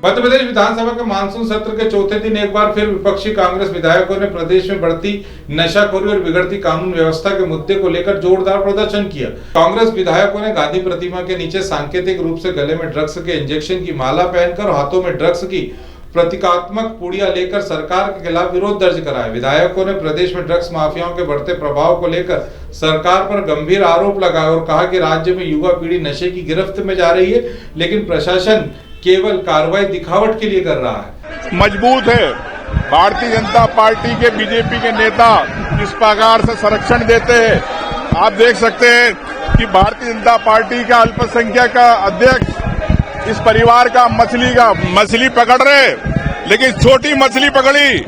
मध्य प्रदेश विधानसभा के मानसून सत्र के चौथे दिन एक बार फिर विपक्षी कांग्रेस विधायकों ने प्रदेश में बढ़ती नशाखोरी और बिगड़ती कानून व्यवस्था के मुद्दे को लेकर जोरदार प्रदर्शन किया। कांग्रेस विधायकों ने गांधी प्रतिमा के नीचे सांकेतिक रूप से गले में ड्रग्स के इंजेक्शन की माला पहनकर हाथों में ड्रग्स की प्रतीकात्मक पुड़िया लेकर सरकार के खिलाफ विरोध दर्ज कराया। विधायकों ने प्रदेश में ड्रग्स माफियाओं के बढ़ते प्रभाव को लेकर सरकार पर गंभीर आरोप लगाया और कहा कि राज्य में युवा पीढ़ी नशे की गिरफ्त में जा रही है, लेकिन प्रशासन केवल कार्रवाई दिखावट के लिए कर रहा है। मजबूत है भारतीय जनता पार्टी के बीजेपी के नेता जिस प्रकार से संरक्षण देते हैं, आप देख सकते हैं कि भारतीय जनता पार्टी का अल्पसंख्यक अध्यक्ष इस परिवार का मछली पकड़ रहे, लेकिन छोटी मछली पकड़ी,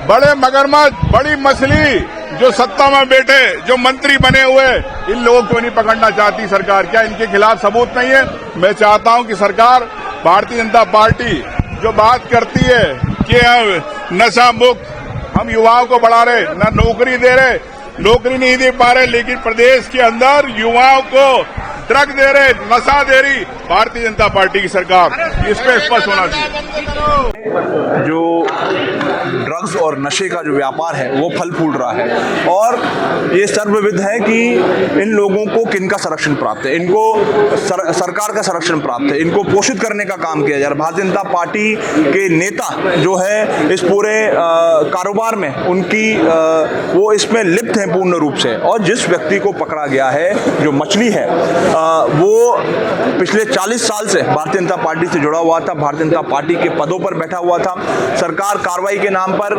बड़े मगरमच्छ बड़ी मछली जो सत्ता में बैठे, जो मंत्री बने हुए, इन लोगों को नहीं पकड़ना चाहती सरकार। क्या इनके खिलाफ सबूत नहीं है? मैं चाहता हूं कि सरकार, भारतीय जनता पार्टी जो बात करती है कि हम नशा मुक्त, हम युवाओं को बढ़ा रहे, न नौकरी दे रहे, नौकरी नहीं दे पा रहे, लेकिन प्रदेश के अंदर युवाओं को ड्रग दे रहे, नशा दे रही भारतीय जनता पार्टी की सरकार, इस पे स्पष्ट होना चाहिए। जो ड्रग्स और नशे का जो व्यापार है वो फल फूल रहा है और ये सर्वविदित है कि इन लोगों को किनका संरक्षण प्राप्त है, इनको सरकार का संरक्षण प्राप्त है, इनको पोषित करने का काम किया जा रहा है। भारतीय जनता पार्टी के नेता जो है इस पूरे कारोबार में उनकी वो इसमें लिप्त हैं पूर्ण रूप से। और जिस व्यक्ति को पकड़ा गया है जो मछली है वो पिछले 40 साल से भारतीय जनता पार्टी से जुड़ा हुआ था, भारतीय जनता पार्टी के पदों पर बैठा हुआ था। सरकार कार्रवाई के नाम पर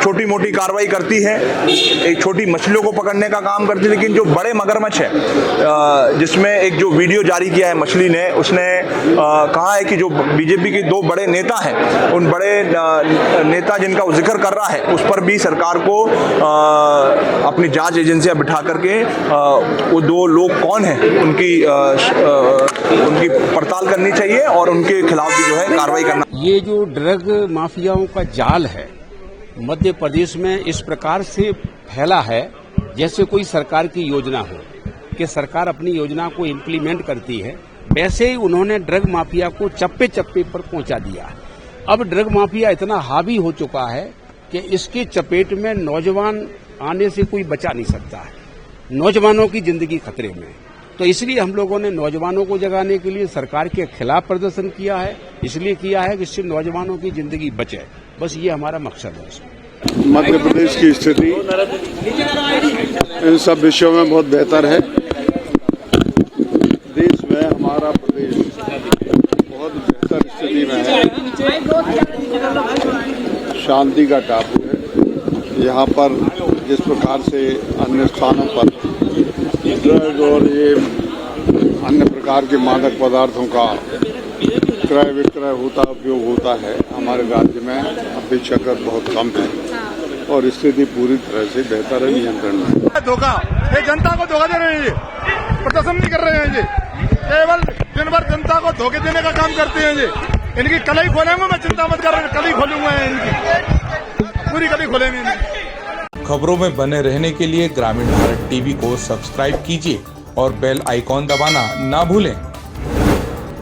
छोटी मोटी कार्रवाई करती है, एक छोटी मछलियों को पकड़ने का काम करती है, लेकिन जो बड़े मगरमच्छ है, जिसमें एक जो वीडियो जारी किया है मछली ने, उसने कहा है कि जो बीजेपी के दो बड़े नेता हैं, उन बड़े नेता जिनका वो जिक्र कर रहा है, उस पर भी सरकार को अपनी जांच एजेंसियां बिठा करके वो दो लोग कौन हैं उनकी पड़ताल करनी चाहिए और उनके खिलाफ भी जो है कार्रवाई करना। ये जो ड्रग माफियाओं का जाल है मध्य प्रदेश में इस प्रकार से फैला है जैसे कोई सरकार की योजना हो कि सरकार अपनी योजना को इम्प्लीमेंट करती है, वैसे ही उन्होंने ड्रग माफिया को चप्पे चप्पे पर पहुंचा दिया। अब ड्रग माफिया इतना हावी हो चुका है कि इसकी चपेट में नौजवान आने से कोई बचा नहीं सकता है, नौजवानों की जिंदगी खतरे में। तो इसलिए हम लोगों ने नौजवानों को जगाने के लिए सरकार के खिलाफ प्रदर्शन किया है, इसलिए किया है कि इससे नौजवानों की जिंदगी बचे, बस ये हमारा मकसद है। मध्य प्रदेश की स्थिति इन सब विषयों में बहुत बेहतर है। देश में हमारा प्रदेश बहुत बेहतर स्थिति में है, शांति का टापू है। यहाँ पर जिस प्रकार से अन्य स्थानों पर ड्रग और ये अन्य प्रकार के मादक पदार्थों का क्रय विक्रय होता, उपयोग होता है, हमारे राज्य में अपेक्षाकृत बहुत कम है और स्थिति पूरी तरह से बेहतर है, नियंत्रण में। धोखा, ये जनता को धोखा दे रहे हैं, ये प्रदर्शन नहीं कर रहे हैं, ये केवल दिन भर जनता को धोखे देने का काम करते हैं। ये इनकी कल ही खोलेंगे, मैं चिंता मत कर, कल ही खोलूंगा, इनकी पूरी कल ही खोलेंगे। खबरों में बने रहने के लिए ग्रामीण भारत टीवी को सब्सक्राइब कीजिए और बेल आइकॉन दबाना ना भूलें।